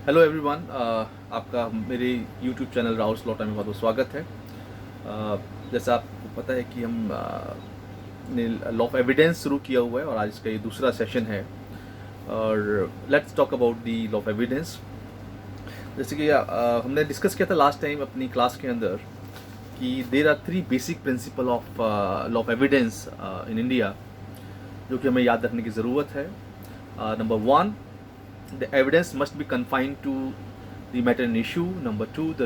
Hello everyone, आपका मेरे YouTube channel Rahul स्लॉटा में बहुत बहुत स्वागत है। जैसा आपको पता है कि हम ने लॉ ऑफ एविडेंस शुरू किया हुआ है और आज इसका ये दूसरा सेशन है। और let's talk about the law of evidence. जैसे कि हमने डिस्कस किया था लास्ट टाइम अपनी क्लास के अंदर कि there are 3 basic principle of law of evidence in India, जो कि हमें याद रखने की ज़रूरत है। नंबर 1, the evidence must be confined to the matter in issue. Number 2, the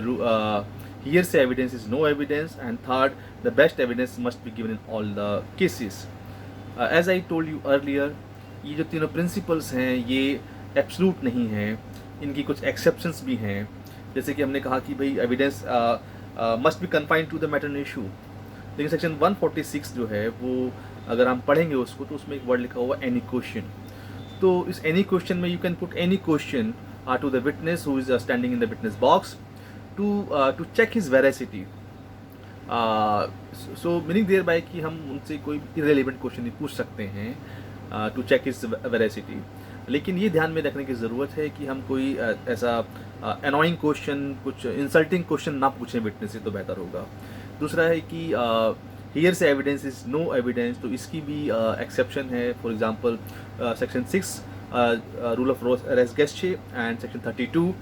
hearsay evidence is no evidence. And third, the best evidence must be given in all the cases. As I told you earlier, ये जो तीनों principles हैं ये absolute नहीं हैं, इनकी कुछ exceptions भी हैं। जैसे कि हमने कहा कि भाई evidence must be confined to the matter in issue, लेकिन सेक्शन 146 जो है वो अगर हम पढ़ेंगे उसको तो उसमें एक वर्ड लिखा हुआ एनी क्वेश्चन। तो इस एनी क्वेश्चन में you can put any question to the witness who is standing in the witness box to check his veracity. So meaning thereby कि हम उनसे कोई इरेलीवेंट क्वेश्चन नहीं पूछ सकते हैं टू चेक हिज वेरासिटी। लेकिन ये ध्यान में रखने की ज़रूरत है कि हम कोई ऐसा अनोइंग क्वेश्चन, कुछ इंसल्टिंग क्वेश्चन ना पूछें विटनेस से, तो बेहतर होगा। दूसरा है कि हियर से एविडेंस इज नो एविडेंस, तो इसकी भी एक्सेप्शन है। For example section 6 rule of res गेस्चे and section 32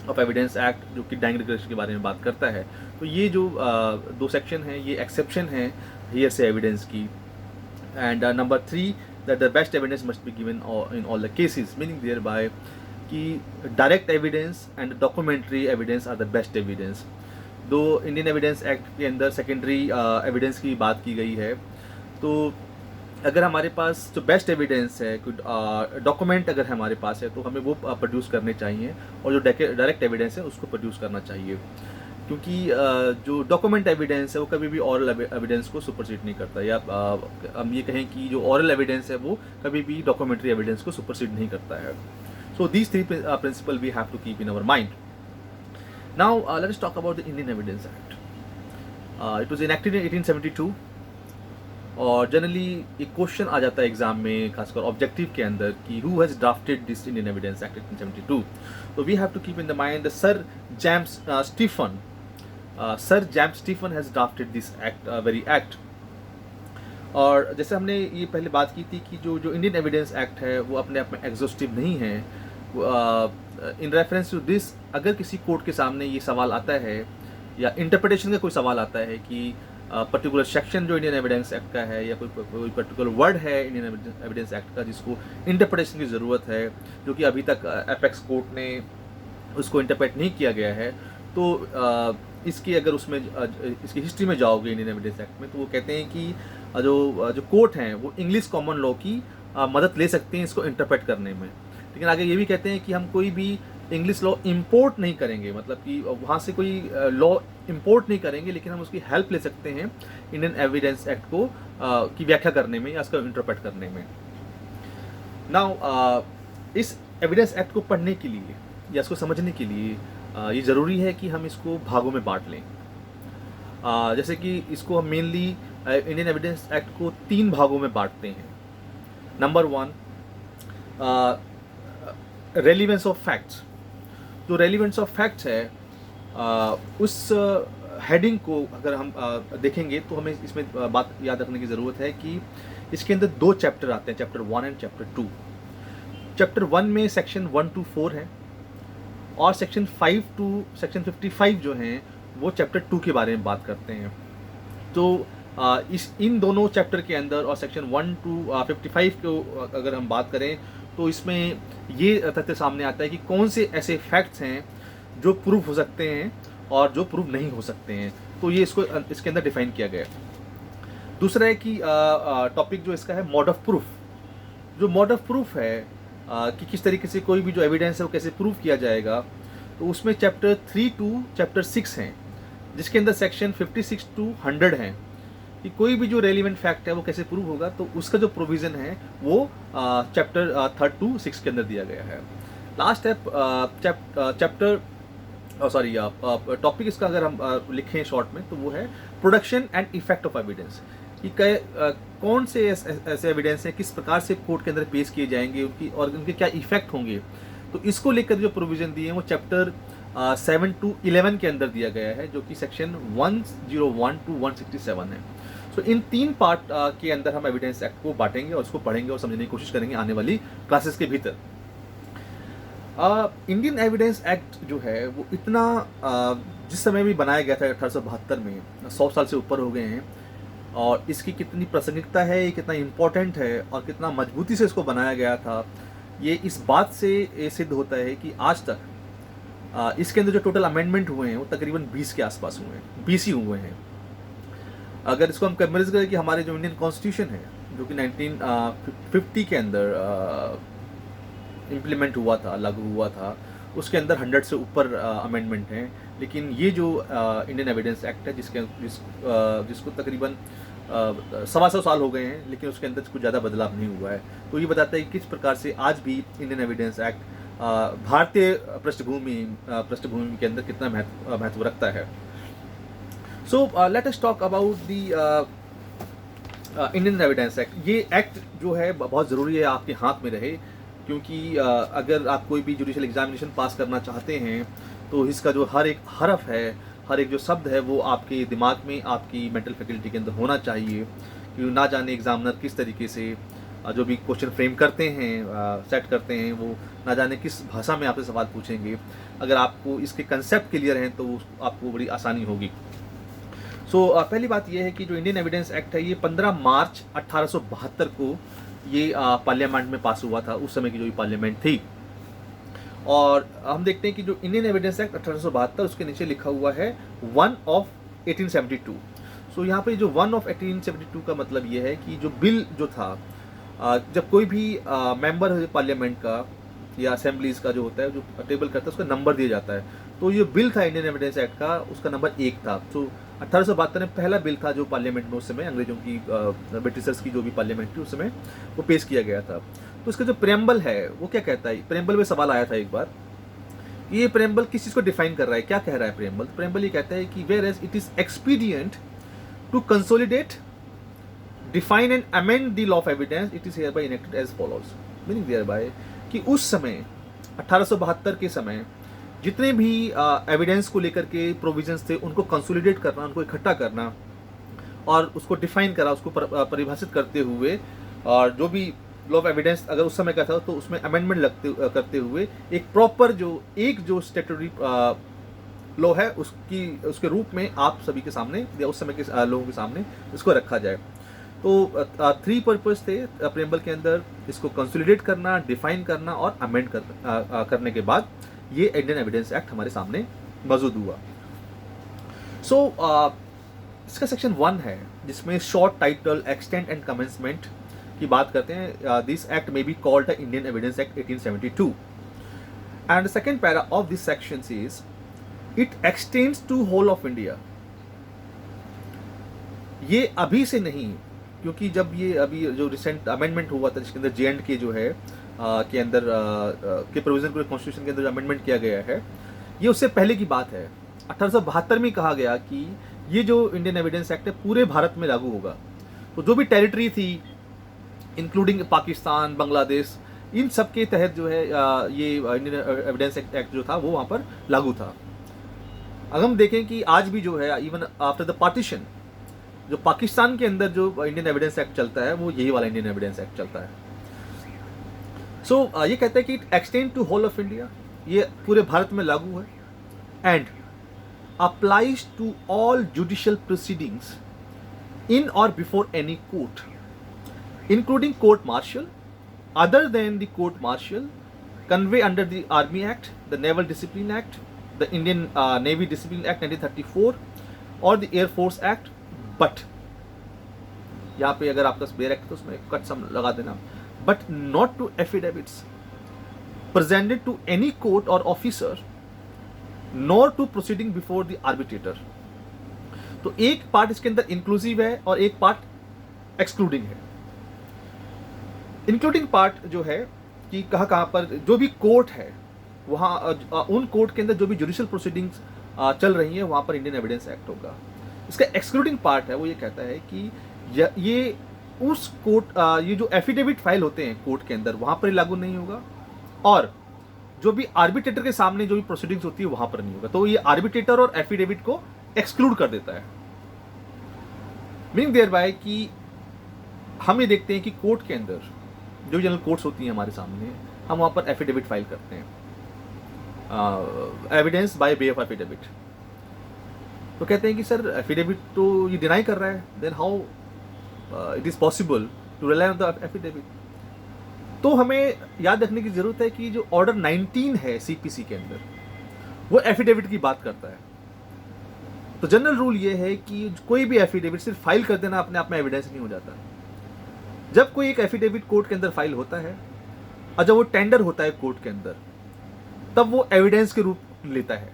of evidence act, जो कि डाइंग रेगुलेशन के बारे में बात करता है। तो ये जो दो सेक्शन हैं ये एक्सेप्शन है हियर से एविडेंस की। And number 3, that the best evidence must be given in all the cases, meaning thereby कि direct evidence and documentary evidence are the best evidence. दो इंडियन एविडेंस एक्ट के अंदर secondary evidence की बात की गई है, तो अगर हमारे पास जो बेस्ट एविडेंस है, कुछ डॉक्यूमेंट अगर हमारे पास है, तो हमें वो प्रोड्यूस करने चाहिए, और जो डायरेक्ट एविडेंस है उसको प्रोड्यूस करना चाहिए। क्योंकि जो डॉक्यूमेंट एविडेंस है वो कभी भी ऑरल एविडेंस को सुपरसीड नहीं करता, या हम ये कहें कि जो ऑरल एविडेंस है वो कभी भी डॉक्यूमेंट्री एविडेंस को सुपरसीड नहीं करता है। So these 3 principle we have to keep in our mind. Now let us talk about the Indian Evidence Act. It was enacted in 1872 और जनरली एक क्वेश्चन आ जाता है एग्जाम में, खासकर ऑब्जेक्टिव के अंदर, कि who has drafted this Indian evidence act 1872। तो we have to keep in the mind the sir James Stephen. Sir James Stephen has drafted this act, very act. और जैसे हमने ये पहले बात की थी कि जो इंडियन एविडेंस एक्ट है वो अपने आप में एग्जॉस्टिव नहीं है। इन रेफरेंस टू दिस, अगर किसी कोर्ट के सामने ये सवाल आता है या इंटरप्रिटेशन का कोई सवाल आता है कि पर्टिकुलर सेक्शन जो इंडियन एविडेंस एक्ट का है या कोई पर्टिकुलर वर्ड है इंडियन एविडेंस एक्ट का जिसको इंटरप्रिटेशन की ज़रूरत है, जो कि अभी तक एपेक्स कोर्ट ने उसको इंटरप्रेट नहीं किया गया है, तो इसकी अगर उसमें इसकी हिस्ट्री में जाओगे इंडियन एविडेंस एक्ट में, तो वो कहते हैं कि जो कोर्ट हैं वो इंग्लिश कॉमन लॉ की मदद ले सकते हैं इसको इंटरप्रेट करने में। लेकिन आगे ये भी कहते हैं कि हम कोई भी इंग्लिश लॉ इंपोर्ट नहीं करेंगे, मतलब कि वहाँ से कोई लॉ इंपोर्ट नहीं करेंगे, लेकिन हम उसकी हेल्प ले सकते हैं इंडियन एविडेंस एक्ट को की व्याख्या करने में या उसका इंटरप्रेट करने में। नाउ इस एविडेंस एक्ट को पढ़ने के लिए या इसको समझने के लिए ये ज़रूरी है कि हम इसको भागों में बांट लें। जैसे कि इसको हम मेनली इंडियन एविडेंस एक्ट को 3 भागों में बांटते हैं। Number 1, relevance of facts. जो रेलिवेंस ऑफ फैक्ट्स है उस हेडिंग को अगर हम देखेंगे तो हमें इसमें बात याद रखने की ज़रूरत है कि इसके अंदर 2 चैप्टर आते हैं, चैप्टर 1 एंड चैप्टर 2। चैप्टर 1 में सेक्शन 1 to 4 है, और सेक्शन 5 to सेक्शन 55 जो हैं वो चैप्टर 2 के बारे में बात करते हैं। तो इन दोनों चैप्टर के अंदर और सेक्शन 1 to 55 को अगर हम बात करें तो इसमें ये तथ्य सामने आता है कि कौन से ऐसे फैक्ट्स हैं जो प्रूफ हो सकते हैं और जो प्रूफ नहीं हो सकते हैं। तो ये इसके अंदर डिफाइन किया गया है। दूसरा है कि टॉपिक जो इसका है मोड ऑफ प्रूफ। जो मोड ऑफ प्रूफ है कि किस तरीके से कोई भी जो एविडेंस है वो कैसे प्रूफ किया जाएगा, तो उसमें चैप्टर 3 to चैप्टर 6 हैं, जिसके अंदर सेक्शन 56 to 100 हैं कि कोई भी जो रेलिवेंट फैक्ट है वो कैसे प्रूव होगा। तो उसका जो प्रोविज़न है वो चैप्टर 3 to 6 के अंदर दिया गया है। लास्ट है चैप्टर टॉपिक इसका अगर हम लिखें शॉर्ट में तो वो है production and effect of evidence, कि कौन से ऐसे एविडेंस हैं, किस प्रकार से कोर्ट के अंदर पेश किए जाएंगे, उनकी और उनके क्या इफेक्ट होंगे। तो इसको लेकर जो प्रोविज़न दिए हैं वो चैप्टर 7 to 11 के अंदर दिया गया है, जो कि सेक्शन 101 to 167 है। सो इन 3 पार्ट के अंदर हम एविडेंस एक्ट को बांटेंगे और उसको पढ़ेंगे और समझने की कोशिश करेंगे आने वाली क्लासेस के भीतर। इंडियन एविडेंस एक्ट जो है वो इतना जिस समय भी बनाया गया था 1872 में, 100 साल से ऊपर हो गए हैं, और इसकी कितनी प्रासंगिकता है, ये कितना इम्पोर्टेंट है और कितना मजबूती से इसको बनाया गया था, ये इस बात से ये सिद्ध होता है कि आज तक इसके अंदर जो टोटल अमेंडमेंट हुए हैं वो तकरीबन 20 के आसपास हुए हैं, 20 ही हुए हैं। अगर इसको हम कंपेरिजन करें कि हमारे जो इंडियन कॉन्स्टिट्यूशन है जो कि 1950 के अंदर इम्प्लीमेंट हुआ था, लागू हुआ था, उसके अंदर 100 से ऊपर अमेंडमेंट हैं, लेकिन ये जो इंडियन एविडेंस एक्ट है जिसको तकरीबन 125 साल हो गए हैं, लेकिन उसके अंदर कुछ ज़्यादा बदलाव नहीं हुआ है। तो ये बताता है कि किस प्रकार से आज भी इंडियन एविडेंस एक्ट भारतीय पृष्ठभूमि के अंदर कितना महत्व रखता है। सो let us talk about the Indian evidence act. ये एक्ट जो है बहुत ज़रूरी है आपके हाथ में रहे, क्योंकि अगर आप कोई भी जुडिशियल एग्जामिनेशन पास करना चाहते हैं तो इसका जो हर एक हरफ है, हर एक जो शब्द है वो आपके दिमाग में, आपकी मेंटल फैकल्टी के अंदर होना चाहिए, कि ना जाने एग्जामिनर किस तरीके से जो भी क्वेश्चन फ्रेम करते हैं, सेट करते हैं, वो ना जाने किस भाषा में आपसे सवाल पूछेंगे। अगर आपको इसके कंसेप्ट क्लियर हैं तो आपको बड़ी आसानी होगी। सो पहली बात यह है कि जो इंडियन एविडेंस एक्ट है ये 15 मार्च 1872 को ये पार्लियामेंट में पास हुआ था, उस समय की जो पार्लियामेंट थी। और हम देखते हैं कि जो इंडियन एविडेंस एक्ट 1872 उसके नीचे लिखा हुआ है 1 of 1872। सो यहाँ पे जो 1 of 1872 का मतलब ये है कि जो बिल जो था, जब कोई भी मेंबर है पार्लियामेंट का या असेंबलीज का जो होता है, जो टेबल करता है, उसका नंबर दिया जाता है। तो ये बिल था इंडियन एविडेंस एक्ट का, उसका नंबर 1 था। तो 1872 में पहला बिल था जो पार्लियामेंट में उस समय अंग्रेजों की, ब्रिटिशर्स की जो भी पार्लियामेंट थी उस समय वो पेश किया गया था। तो इसका जो प्रेम्बल है वो क्या कहता है, प्रेम्बल में सवाल आया था एक बार, ये प्रेम्बल किस चीज़ को डिफाइन कर रहा है, क्या कह रहा है प्रेम्बल? प्रेम्बल ये कहता है कि whereas it is expedient to consolidate, define and amend the law of evidence, it is hereby enacted as follows. Meaning hereby कि उस समय 1872 के समय जितने भी एविडेंस को लेकर के प्रोविजंस थे उनको कंसोलिडेट करना, उनको इकट्ठा करना और उसको डिफाइन करा, उसको परिभाषित करते हुए, और जो भी लॉ ऑफ एविडेंस अगर उस समय का था तो उसमें अमेंडमेंट करते हुए एक प्रॉपर जो स्टैट्यूटरी लॉ है उसके रूप में आप सभी के सामने या उस समय के लोगों के सामने इसको रखा जाए। तो 3 पर्पस थे प्रेम्बल के अंदर, इसको कंसोलिडेट करना, डिफाइन करना और अमेंड करने के बाद ये इंडियन एविडेंस एक्ट हमारे सामने मौजूद हुआ। सो इसका सेक्शन 1 है जिसमें short title, extent and commencement की बात करते हैं। This act may be called the Indian evidence act 1872 and second para of this section is it extends to whole of India. ये अभी से नहीं, क्योंकि जब ये अभी जो रिसेंट अमेंडमेंट हुआ था जिसके अंदर J&K जो है के अंदर के प्रोविजन को कॉन्स्टिट्यूशन के अंदर अमेंडमेंट किया गया है, ये उससे पहले की बात है। 1872 में कहा गया कि ये जो इंडियन एविडेंस एक्ट है पूरे भारत में लागू होगा। तो जो भी टेरिटरी थी इंक्लूडिंग पाकिस्तान, बांग्लादेश, इन सब के तहत जो है ये इंडियन एविडेंस एक्ट जो था वो वहाँ पर लागू था। अगर हम देखें कि आज भी जो है इवन आफ्टर द पार्टीशन जो पाकिस्तान के अंदर जो इंडियन एविडेंस एक्ट चलता है वो यही वाला इंडियन एविडेंस एक्ट चलता है। सो ये कहता है कि it extend to whole of India, ये पूरे भारत में लागू है and applies to all judicial proceedings in or before any court including court martial other than the court martial convened under the army act, the naval discipline act, the Indian navy discipline act 1934 or the air force act. But यहाँ पे अगर आपका spare act तो उसमें cut सम लगा देना, but not to affidavits presented to any court or officer nor to proceeding before the arbitrator. तो एक पार्ट इसके अंदर इंक्लूसिव है और एक पार्ट एक्सक्लूडिंग है। इंक्लूडिंग पार्ट जो है कि कहाँ पर जो भी कोर्ट है वहाँ उन कोर्ट के अंदर जो भी जुडिशियल प्रोसीडिंग्स चल रही हैं वहाँ पर इंडियन एविडेंस एक्ट होगा। इसका एक्सक्लूडिंग पार्ट है वो ये कहता है कि ये उस कोर्ट ये जो एफिडेविट फाइल होते हैं कोर्ट के अंदर वहाँ पर लागू नहीं होगा, और जो भी आर्बिट्रेटर के सामने जो भी प्रोसीडिंग्स होती है वहां पर नहीं होगा। तो ये आर्बिट्रेटर और एफिडेविट को एक्सक्लूड कर देता है। मीनिंग देयर बाय कि हम ये देखते हैं कि कोर्ट के अंदर जो जनरल कोर्ट्स होती हैं हमारे सामने, हम वहां पर एफिडेविट फाइल करते हैं, evidence by way of affidavit. तो कहते हैं कि सर एफिडेविट तो ये डिनाई कर रहा है, then how it is possible to rely on the affidavit. तो हमें याद रखने की जरूरत है कि जो ऑर्डर 19 है सीपीसी के अंदर, वो एफिडेविट की बात करता है। तो जनरल रूल ये है कि कोई भी एफिडेविट सिर्फ फाइल कर देना अपने आप में एविडेंस नहीं हो जाता। जब कोई एक एफिडेविट कोर्ट के अंदर फाइल होता है और जब वो टेंडर होता है कोर्ट के अंदर, तब वो एविडेंस के रूप लेता है।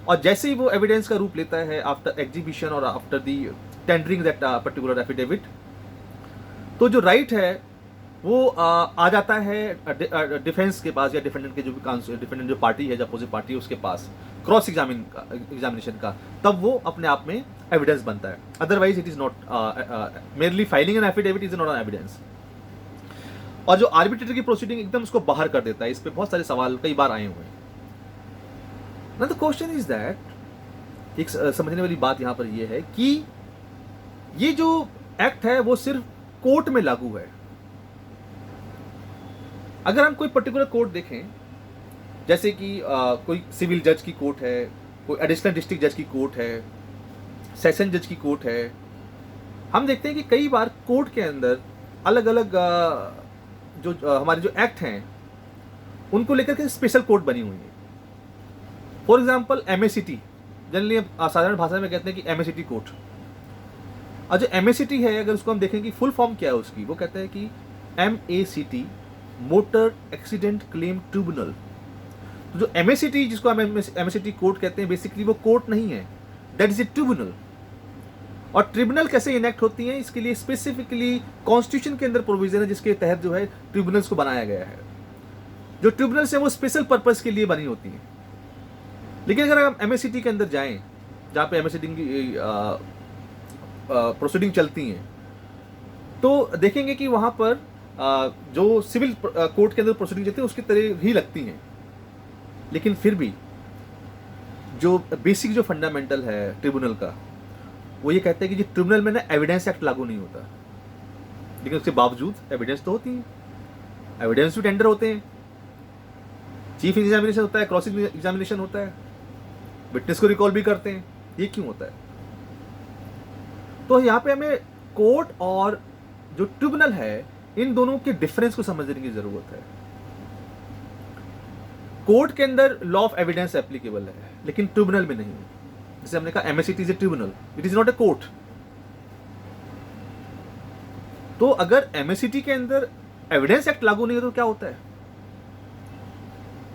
और जैसे ही वो एविडेंस का रूप लेता है आफ्टर एग्जीबिशन और after the tendering that particular affidavit, तो जो राइट है वो आ जाता है डिफेंस के पास या डिफेंडेंट के जो भी डिफेंडेंट जो पार्टी है, जो अपोजिट पार्टी है उसके पास क्रॉस एग्जामिनेशन का, तब वो अपने आप में एविडेंस बनता है। Otherwise it is not merely filing an affidavit is not an evidence. और जो आर्बिट्रेटर की प्रोसीडिंग एकदम उसको बाहर कर देता है। इस पे बहुत सारे सवाल कई बार आए हुए हैं। Now the question is that, एक समझने वाली बात यहां पर यह है कि ये जो एक्ट है वो सिर्फ कोर्ट में लागू है। अगर हम कोई पर्टिकुलर कोर्ट देखें, जैसे कि कोई सिविल जज की कोर्ट है, कोई एडिशनल डिस्ट्रिक्ट जज की कोर्ट है, सेशन जज की कोर्ट है, हम देखते हैं कि कई बार कोर्ट के अंदर अलग अलग जो हमारे जो एक्ट हैं उनको लेकर के स्पेशल कोर्ट बनी हुई है। फॉर एग्जाम्पल एमएसीटी, जनरली साधारण भाषा में कहते हैं कि एमएसीटी कोर्ट। और जो एमएसीटी है, अगर उसको हम देखें कि फुल फॉर्म क्या है उसकी, वो कहता है कि MACT, motor accident claim tribunal. तो जो एमएसीटी, जिसको हम एमएसीटी कोर्ट कहते हैं, बेसिकली वो कोर्ट नहीं है, दैट इज ए ट्रिब्यूनल। और ट्रिब्यूनल कैसे इनेक्ट होती हैं, इसके लिए स्पेसिफिकली कॉन्स्टिट्यूशन के अंदर प्रोविजन है जिसके तहत जो है ट्रिब्यूनल्स को बनाया गया है। जो ट्रिब्यूनल्स हैं वो स्पेशल पर्पस के लिए बनी होती हैं। लेकिन अगर हम एमएसीटी के अंदर जाएं, जहाँ पे एमएसीटी की प्रोसीडिंग चलती हैं, तो देखेंगे कि वहाँ पर जो सिविल कोर्ट के अंदर प्रोसीडिंग चलती है उसकी तरह ही लगती हैं। लेकिन फिर भी जो बेसिक जो फंडामेंटल है ट्रिब्यूनल का, वो ये कहते हैं कि जो ट्रिब्यूनल में ना एविडेंस एक्ट लागू नहीं होता, लेकिन उसके बावजूद एविडेंस तो होती है, एविडेंस भी टेंडर होते हैं, चीफ एग्जामिनेशन होता है, क्रॉस एग्जामिनेशन होता है, विटनेस को रिकॉल भी करते हैं। ये क्यों होता है? तो यहाँ पे हमें कोर्ट और जो ट्रिब्यूनल है, इन दोनों के डिफरेंस को समझने की जरूरत है। कोर्ट के अंदर लॉ ऑफ एविडेंस एप्लीकेबल है, लेकिन ट्रिब्यूनल में नहीं। जैसे हमने कहा MACT is a tribunal, it is not a court. तो अगर एमएसीटी के अंदर एविडेंस एक्ट लागू नहीं है तो क्या होता है?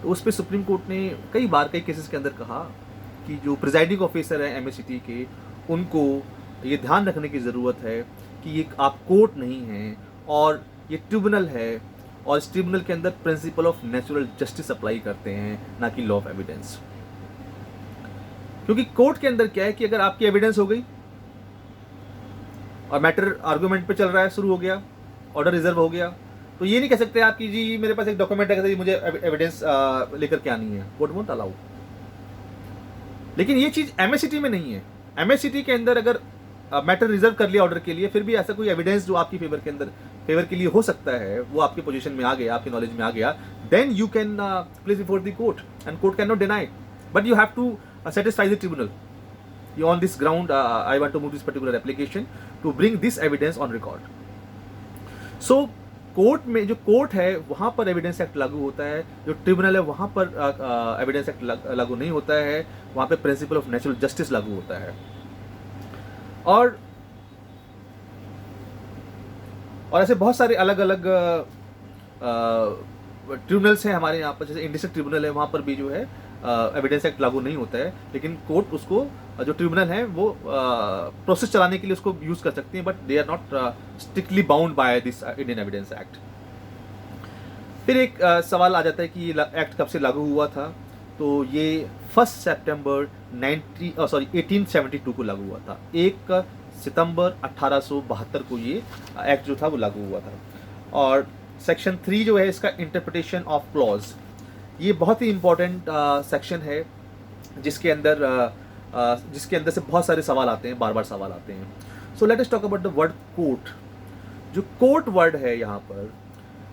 तो उस पर सुप्रीम कोर्ट ने कई बार कई केसेस के अंदर कहा कि जो प्रिजाइडिंग ऑफिसर है एमएसीटी के, उनको ये ध्यान रखने की ज़रूरत है कि ये आप कोर्ट नहीं हैं और ये ट्रिब्यूनल है, और इस ट्रिब्यूनल के अंदर principle of natural justice apply करते हैं, ना कि लॉ ऑफ एविडेंस। क्योंकि कोर्ट के अंदर क्या है कि अगर आपकी एविडेंस हो गई और मैटर आर्गुमेंट पे चल रहा है, शुरू हो गया, ऑर्डर रिजर्व हो गया, तो ये नहीं कह सकते आप कि जी मेरे पास एक डॉक्यूमेंट है, मुझे एविडेंस लेकर के आनी है, कोर्ट वोंट अलाउ। लेकिन ये चीज़ एमएसीटी में नहीं है। एमएसीटी के अंदर अगर मैटर रिजर्व कर लिया ऑर्डर के लिए, फिर भी ऐसा कोई एविडेंस जो आपकी फेवर के लिए हो सकता है, वो आपके पोजीशन में आ गया, आपके नॉलेज में आ गया, then you can place before the court and court can not deny, but you have to satisfy the tribunal. You on this ground, I want to move this particular application to bring this evidence on record. So court में जो court है वहाँ पर evidence act लागू होता है, जो tribunal है वहाँ पर एविडेंस एक्ट लागू नहीं होता है, वहाँ पे प्रिंसिपल ऑफ नेचुरल जस्टिस लागू होता है। और ऐसे बहुत सारे अलग अलग ट्रिब्यूनल्स हैं हमारे यहाँ पर। जैसे इंडिस्ट्रिक्ट ट्रिब्यूनल है, वहाँ पर भी जो है एविडेंस एक्ट लागू नहीं होता है, लेकिन कोर्ट उसको जो ट्रिब्यूनल है वो प्रोसेस चलाने के लिए उसको यूज कर सकती है, but they are not strictly bound by this Indian evidence act. फिर एक सवाल आ जाता है कि ये एक्ट कब से लागू हुआ था? तो ये 1 सितंबर 1872 को लागू हुआ था। 1 सितंबर 1872 को ये एक्ट जो था वो लागू हुआ था। और सेक्शन 3 जो है इसका इंटरप्रिटेशन ऑफ क्लॉज, ये बहुत ही इम्पोर्टेंट सेक्शन है जिसके अंदर से बहुत सारे सवाल आते हैं, बार बार सवाल आते हैं. So let us talk about the word court. जो कोर्ट वर्ड है यहाँ पर,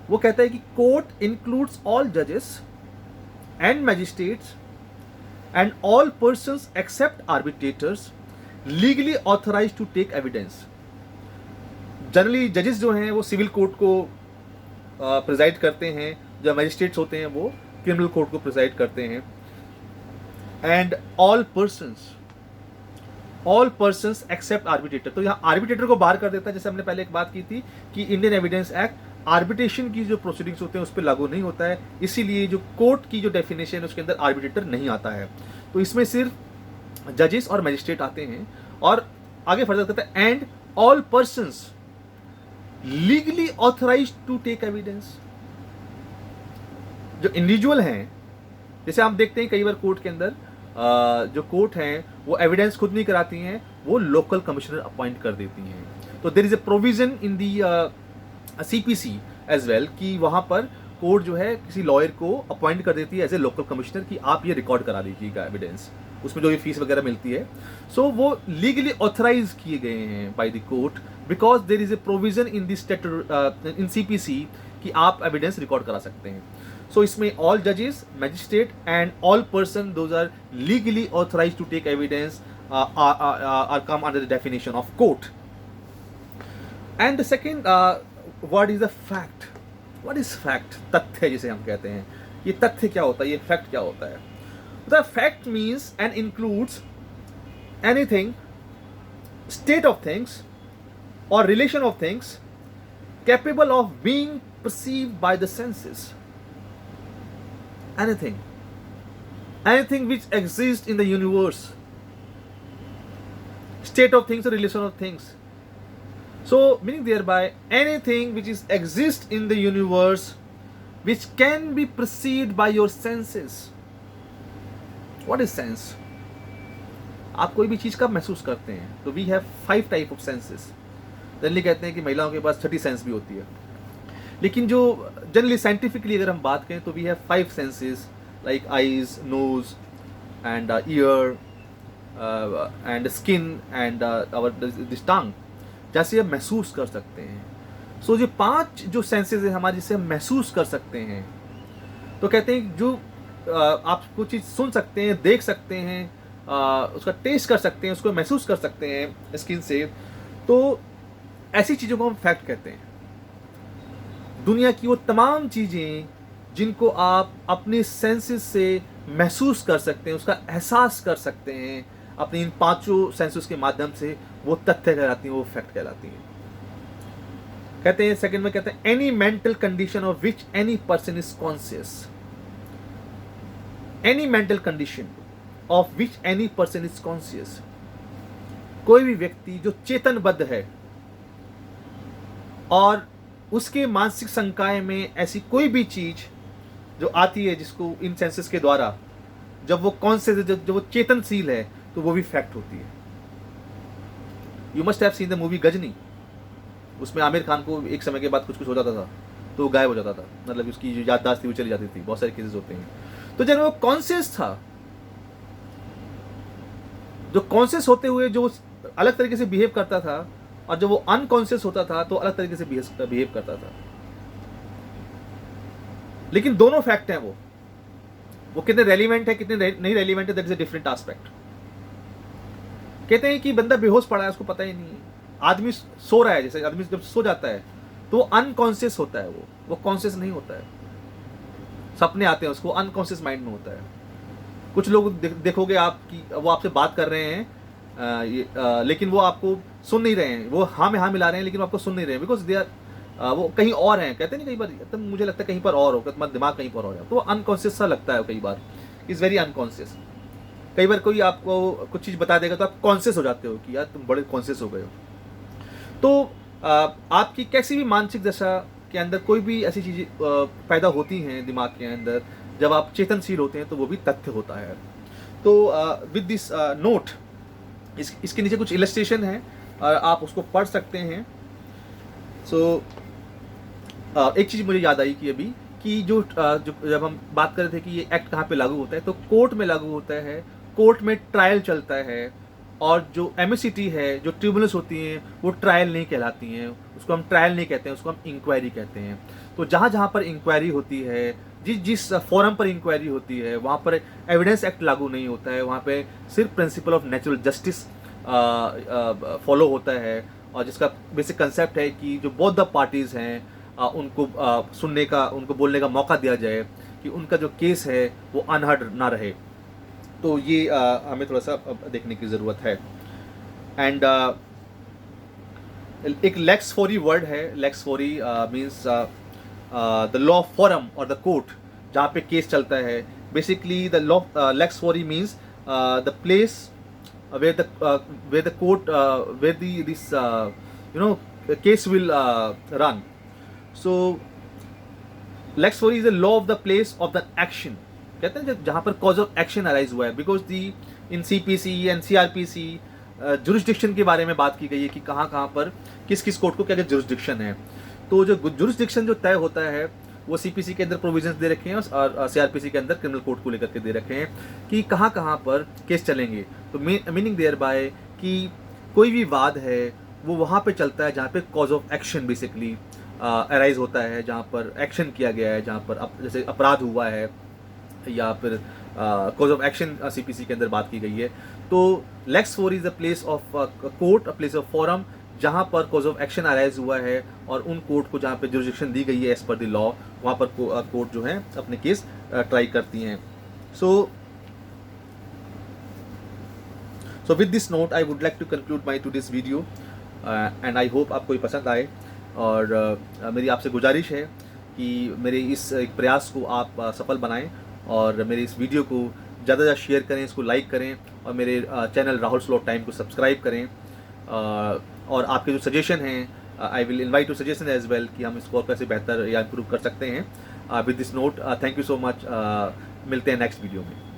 वो कहता है कि कोर्ट इंक्लूड्स ऑल जजेस and magistrates and all persons except arbitrators legally authorise to take evidence. Generally जजेस जो हैं वो सिविल कोर्ट को प्रिजाइड करते हैं, जो मैजिस्ट्रेट्स होते हैं वो क्रिमिनल कोर्ट को प्रिजाइड करते हैं. And all persons except arbitrator. तो यहाँ आर्बिट्रेटर को बाहर कर देता है. जैसे हमने पहले एक बात की थी कि इंडियन एविडेंस एक्ट आर्बिट्रेशन की जो प्रोसीडिंग्स होते हैं उस पर लागू नहीं होता है, इसीलिए जो कोर्ट की जो डेफिनेशन है उसके अंदर आर्बिट्रेटर नहीं आता है. तो इसमें सिर्फ जजेस और मैजिस्ट्रेट आते हैं. और आगे फर्दर कहता है and all persons legally authorised to take evidence. जो इंडिविजुअल हैं, जैसे आप देखते हैं कई बार कोर्ट के अंदर जो कोर्ट हैं वो एविडेंस खुद नहीं कराती हैं, वो लोकल कमिश्नर अपॉइंट कर देती हैं. तो there is a provision in the CPC as well कि वहाँ पर कोर्ट जो है किसी लॉयर को अपॉइंट कर देती है एज ए लोकल कमिश्नर कि आप ये रिकॉर्ड करा दीजिएगा एविडेंस, उसमें जो ये फीस वगैरह मिलती है. सो वो लीगली ऑथराइज किए गए हैं by the court because there is a provision in this in CPC कि आप एविडेंस रिकॉर्ड करा सकते हैं. सो इसमें ऑल जजेस, magistrate and all person those are legally authorise to take evidence are come under the definition of court. And the second word is the fact. What is fact? तथ्य जिसे हम कहते हैं. ये तथ्य क्या होता है, ये फैक्ट क्या होता है? The fact means and includes anything, state of things or relation of things capable of being perceived by the senses. Anything which exists in the universe, state of things or relation of things. So meaning thereby anything which is exists in the universe which can be perceived by your senses. What is sense? आप कोई भी चीज का महसूस करते हैं. तो we have 5 type of senses. Generally कहते हैं कि महिलाओं के पास 30 सेंस भी होती है, लेकिन जो जनरली साइंटिफिकली अगर हम बात करें तो we have 5 senses like eyes, nose and ear and skin and our this tongue, जैसे हम महसूस कर सकते हैं. सो जो 5 जो सेंसेस हैं हमारे, जिससे हम महसूस कर सकते हैं. तो कहते हैं जो आप कुछ चीज़ सुन सकते हैं, देख सकते हैं, उसका टेस्ट कर सकते हैं, उसको महसूस कर सकते हैं स्किन से, तो ऐसी चीज़ों को हम फैक्ट कहते हैं. दुनिया की वो तमाम चीज़ें जिनको आप अपने सेंसेस से महसूस कर सकते हैं, उसका एहसास कर सकते हैं अपनी इन 5 सेंसेस के माध्यम से, वो तथ्य कहलाती हैं, वो फैक्ट कहलाती हैं. कहते हैं सेकंड में कहते हैं any mental condition of which any person is conscious. Any mental condition of which any person is conscious. कोई भी व्यक्ति जो चेतनबद्ध है और उसके मानसिक संकाय में ऐसी कोई भी चीज जो आती है जिसको इन सेंसेस के द्वारा, जब वो कॉन्शियस, जब वो चेतनशील है, तो वो भी फैक्ट होती है. You must have seen the movie Ghajini. उसमें आमिर खान को एक समय के बाद कुछ हो जाता था तो वो गायब हो जाता था, मतलब उसकी जो याददाश्त थी वो चली जाती थी. बहुत सारे केसेस होते हैं. तो जब वो कॉन्शियस था, जो कॉन्शियस होते हुए जो अलग तरीके से बिहेव करता था, और जब वो अनकॉन्शियस होता था तो अलग तरीके से बिहेव करता था. लेकिन दोनों फैक्ट हैं. वो कितने रेलिवेंट है, कितने नहीं रेलिवेंट है, that is a different aspect. कहते हैं कि बंदा बेहोश पड़ा है, उसको पता ही नहीं है. आदमी सो रहा है, जैसे आदमी जब सो जाता है तो वो अनकॉन्शियस होता है, वो कॉन्शियस नहीं होता है. सपने आते हैं उसको, अनकॉन्शियस माइंड में होता है. कुछ लोग देखोगे आप कि वो आपसे बात कर रहे हैं, लेकिन वो आपको सुन नहीं रहे हैं. वो हाँ में हाँ मिला रहे हैं लेकिन वो आपको सुन नहीं रहे हैं, बिकॉज दे आर वो कहीं और हैं. कहते नहीं कई बार तो मुझे लगता है कहीं पर और हो, तुम्हारा दिमाग कहीं पर और है, तो वो अनकॉन्शियस सा लगता है. कई बार इज़ वेरी अनकॉन्शियस. कई बार कोई आपको कुछ चीज़ बता देगा तो आप कॉन्शियस हो जाते हो कि यार तुम बड़े कॉन्शियस हो गए हो. तो आपकी कैसी भी मानसिक दशा के अंदर कोई भी ऐसी चीज़ें पैदा होती हैं दिमाग के अंदर, जब आप चेतनशील होते हैं तो वो भी तथ्य होता है. तो विद दिस नोट, इसके नीचे कुछ इलस्ट्रेशन है और आप उसको पढ़ सकते हैं. सो एक चीज़ मुझे याद आई कि अभी कि जब हम बात कर रहे थे कि ये एक्ट कहाँ पे लागू होता है, तो कोर्ट में लागू होता है, कोर्ट में ट्रायल चलता है, और जो एमएससीटी है, जो ट्रिब्यूनल्स होती हैं, वो ट्रायल नहीं कहलाती हैं, उसको हम ट्रायल नहीं कहते हैं, उसको हम इंक्वायरी कहते हैं। तो जहाँ जहाँ पर इंक्वायरी होती है, जिस फोरम पर इंक्वायरी होती है, वहाँ पर एविडेंस एक्ट लागू नहीं होता है, वहाँ पे सिर्फ principle of natural justice follow होता है, और जिसका बेसिक कंसेप्ट है कि जो बोथ द पार्टीज़ हैं उनको सुनने का, उनको बोलने का मौका दिया जाए, कि उनका जो केस है वो अनहर्ड ना रहे। तो ये हमें थोड़ा सा देखने की ज़रूरत है। एंड एक लेक्स फॉरी वर्ड है, lex fori means the law forum और द कोर्ट, जहाँ पे केस चलता है। Basically the law lex fori means the place where the court where this case will run. So lex fori is the law of the place of the action, कहते हैं जहाँ पर cause of action arise हुआ है, because the in CPC and CRPC jurisdiction के बारे में बात की गई है कि कहाँ कहाँ पर किस किस कोर्ट को क्या क्या जुरिस्डिक्शन है। तो जो जुरिस्डिक्शन जो तय होता है वो CPC के अंदर प्रोविजंस दे रखे हैं, और CRPC के अंदर क्रिमिनल कोर्ट को लेकर के दे रखे हैं कि कहाँ कहाँ पर केस चलेंगे। तो मीनिंग देयर बाय कि कोई भी वाद है वो वहाँ पे चलता है जहाँ पे cause of action basically arise होता है, जहाँ पर एक्शन किया गया है, जहाँ पर जैसे अपराध हुआ है, या फिर कॉज ऑफ एक्शन CPC के अंदर बात की गई है। तो lex fori is a place of court, a place of forum, जहाँ पर कॉज ऑफ एक्शन अराइज हुआ है, और उन कोर्ट को जहाँ पे जुरिस्डिक्शन दी गई है एज पर द लॉ, वहाँ पर कोर्ट जो है अपने केस ट्राई करती हैं। So with this note I would like to conclude my today's video, and I hope आपको ये पसंद आए। और मेरी आपसे गुजारिश है कि मेरे इस एक प्रयास को आप सफल बनाएं, और मेरे इस वीडियो को ज़्यादा से ज़्यादा शेयर करें, इसको लाइक करें, और मेरे चैनल राहुल स्लॉट टाइम को सब्सक्राइब करें। और आपके जो सजेशन हैं, I will invite to suggestion as well, कि हम इसको और कैसे बेहतर या इम्प्रूव कर सकते हैं। With this note, thank you so much. मिलते हैं नेक्स्ट वीडियो में।